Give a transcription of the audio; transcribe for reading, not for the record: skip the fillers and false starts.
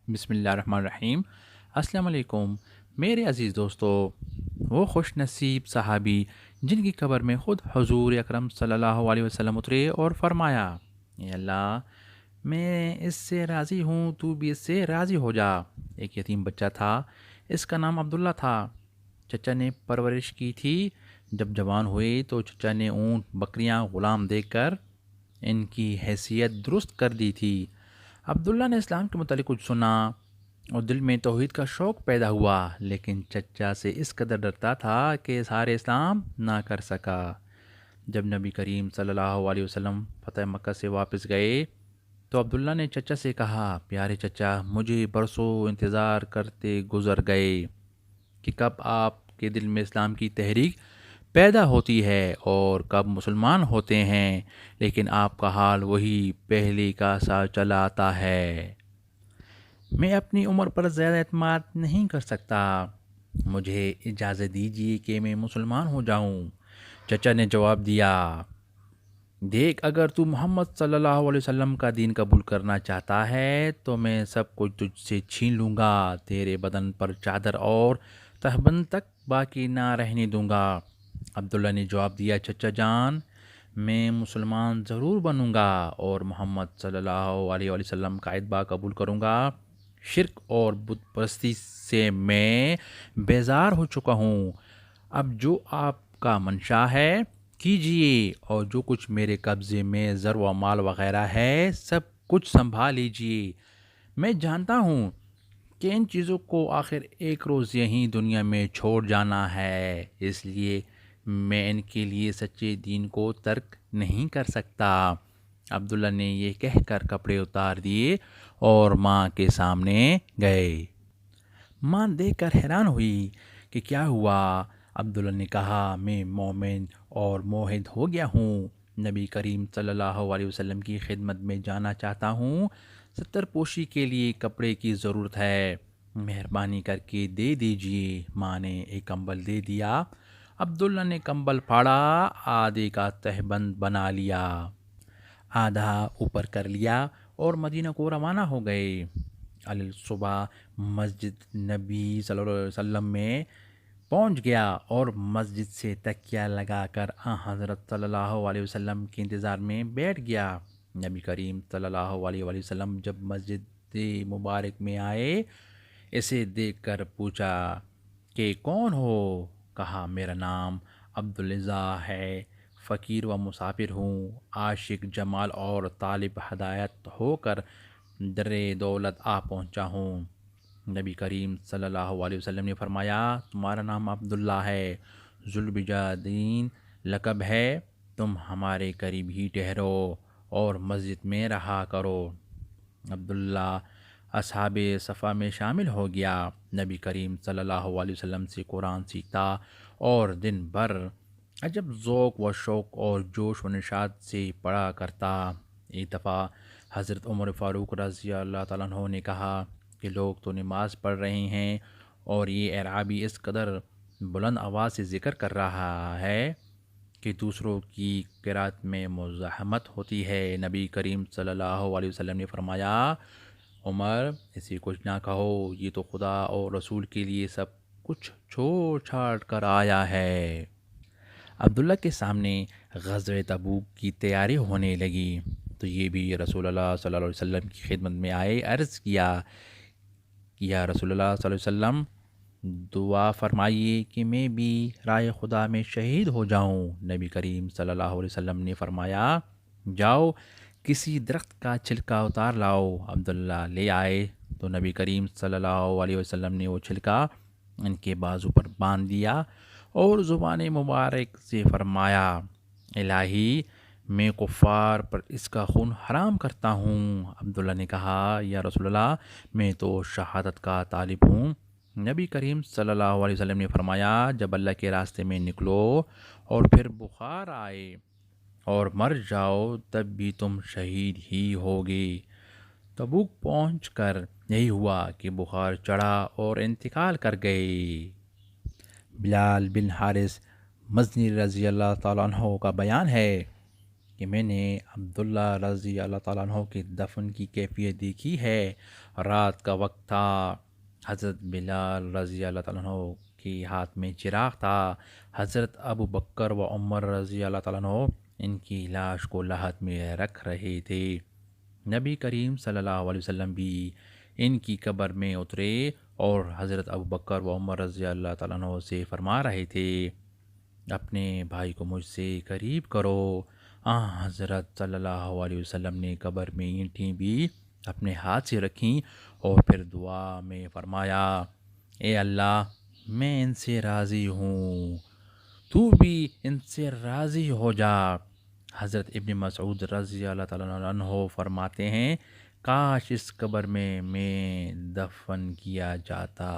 بسم اللہ الرحمن الرحیم۔ السلام علیکم میرے عزیز دوستو۔ وہ خوش نصیب صحابی جن کی قبر میں خود حضور اکرم صلی اللہ علیہ وسلم اترے اور فرمایا، اے اللہ، میں اس سے راضی ہوں، تو بھی اس سے راضی ہو جا۔ ایک یتیم بچہ تھا، اس کا نام عبداللہ تھا۔ چچا نے پرورش کی تھی۔ جب جوان ہوئے تو چچا نے اونٹ، بکریاں، غلام دے کر ان کی حیثیت درست کر دی تھی۔ عبداللہ نے اسلام کے متعلق کچھ سنا اور دل میں توحید کا شوق پیدا ہوا، لیکن چچا سے اس قدر ڈرتا تھا کہ اظہار اسلام نہ کر سکا۔ جب نبی کریم صلی اللہ علیہ وسلم فتح مکہ سے واپس گئے تو عبداللہ نے چچا سے کہا، پیارے چچا، مجھے برسوں انتظار کرتے گزر گئے کہ کب آپ کے دل میں اسلام کی تحریک پیدا ہوتی ہے اور کب مسلمان ہوتے ہیں، لیکن آپ کا حال وہی پہلے کا سا چلا آتا ہے۔ میں اپنی عمر پر زیادہ اعتماد نہیں کر سکتا، مجھے اجازت دیجیے کہ میں مسلمان ہو جاؤں۔ چچا نے جواب دیا، دیکھ، اگر تو محمد صلی اللہ علیہ وسلم کا دین قبول کرنا چاہتا ہے تو میں سب کچھ تجھ سے چھین لوں گا، تیرے بدن پر چادر اور تہبند تک باقی نہ رہنے دوں گا۔ عبداللہ نے جواب دیا، چچا جان، میں مسلمان ضرور بنوں گا اور محمد صلی اللہ علیہ وسلم کا اتباع قبول کروں گا۔ شرک اور بت پرستی سے میں بیزار ہو چکا ہوں۔ اب جو آپ کا منشا ہے کیجیے، اور جو کچھ میرے قبضے میں زر و مال وغیرہ ہے سب کچھ سنبھال لیجیے۔ میں جانتا ہوں کہ ان چیزوں کو آخر ایک روز یہیں دنیا میں چھوڑ جانا ہے، اس لیے میں ان کے لیے سچے دین کو ترک نہیں کر سکتا۔ عبداللہ نے یہ کہہ کر کپڑے اتار دیے اور ماں کے سامنے گئے۔ ماں دیکھ کر حیران ہوئی کہ کیا ہوا۔ عبداللہ نے کہا، میں مومن اور موحد ہو گیا ہوں، نبی کریم صلی اللہ علیہ وسلم کی خدمت میں جانا چاہتا ہوں، ستر پوشی کے لیے کپڑے کی ضرورت ہے، مہربانی کر کے دے دیجیے۔ ماں نے ایک کمبل دے دیا۔ عبداللہ نے کمبل پھاڑا، آدھے کا تہبند بنا لیا، آدھا اوپر کر لیا اور مدینہ کو روانہ ہو گئے۔ صبح مسجد نبی صلی اللہ علیہ وسلم میں پہنچ گیا اور مسجد سے تکیہ لگا کر حضرت صلی اللہ علیہ وسلم کے انتظار میں بیٹھ گیا۔ نبی کریم صلی اللہ علیہ وسلم جب مسجد مبارک میں آئے، اسے دیکھ کر پوچھا کہ کون ہو؟ کہا، میرا نام عبداللہ ہے، فقیر و مسافر ہوں، عاشق جمال اور طالب ہدایت ہو کر در دولت آ پہنچا ہوں۔ نبی کریم صلی اللہ علیہ وسلم نے فرمایا، تمہارا نام عبداللہ ہے، ذوالبجادین لقب ہے، تم ہمارے قریب ہی ٹھہرو اور مسجد میں رہا کرو۔ عبداللہ اصحاب صفا میں شامل ہو گیا، نبی کریم صلی اللہ علیہ وسلم سے قرآن سیکھتا اور دن بھر عجب ذوق و شوق اور جوش و نشاط سے پڑھا کرتا۔ ایک دفعہ حضرت عمر فاروق رضی اللہ تعالیٰ عنہ نے کہا کہ لوگ تو نماز پڑھ رہے ہیں اور یہ اعرابی اس قدر بلند آواز سے ذکر کر رہا ہے کہ دوسروں کی قرات میں مزاحمت ہوتی ہے۔ نبی کریم صلی اللہ علیہ وسلم نے فرمایا، عمر، اسے کچھ نہ کہو، یہ تو خدا اور رسول کے لیے سب کچھ چھوڑ چھاڑ کر آیا ہے۔ عبداللہ کے سامنے غزوہ تبوک کی تیاری ہونے لگی تو یہ بھی رسول اللہ صلی اللہ علیہ وسلم کی خدمت میں آئے۔ عرض کیا، یا رسول اللہ صلی اللہ علیہ وسلم، دعا فرمائیے کہ میں بھی رائے خدا میں شہید ہو جاؤں۔ نبی کریم صلی اللہ علیہ وسلم نے فرمایا، جاؤ کسی درخت کا چھلکا اتار لاؤ۔ عبداللہ لے آئے تو نبی کریم صلی اللہ علیہ وسلم نے وہ چھلکا ان کے بازو پر باندھ دیا اور زبان مبارک سے فرمایا، الہی، میں کفار پر اس کا خون حرام کرتا ہوں۔ عبداللہ نے کہا، یا رسول اللہ، میں تو شہادت کا طالب ہوں۔ نبی کریم صلی اللہ علیہ وسلم نے فرمایا، جب اللہ کے راستے میں نکلو اور پھر بخار آئے اور مر جاؤ تب بھی تم شہید ہی ہوگے۔ تبوک پہنچ کر یہی ہوا کہ بخار چڑھا اور انتقال کر گئے۔ بلال بن حارث مزنی رضی اللہ تعالیٰ عنہ کا بیان ہے کہ میں نے عبداللہ رضی اللہ تعالیٰ عنہ کے دفن کی کیفیت دیکھی ہے۔ رات کا وقت تھا، حضرت بلال رضی اللہ تعالیٰ عنہ کے ہاتھ میں چراغ تھا، حضرت ابو بکر و عمر رضی اللہ تعالیٰ عنہ ان کی لاش کو لحد میں رکھ رہے تھے۔ نبی کریم صلی اللہ علیہ وسلم بھی ان کی قبر میں اترے اور حضرت ابو بکر و عمر رضی اللہ تعالیٰ عنہ سے فرما رہے تھے، اپنے بھائی کو مجھ سے قریب کرو۔ حضرت صلی اللہ علیہ وسلم نے قبر میں اینٹیں بھی اپنے ہاتھ سے رکھیں اور پھر دعا میں فرمایا، اے اللہ، میں ان سے راضی ہوں، تو بھی ان سے راضی ہو جا۔ حضرت ابن مسعود رضی اللہ تعالیٰ عنہ فرماتے ہیں، کاش اس قبر میں دفن کیا جاتا۔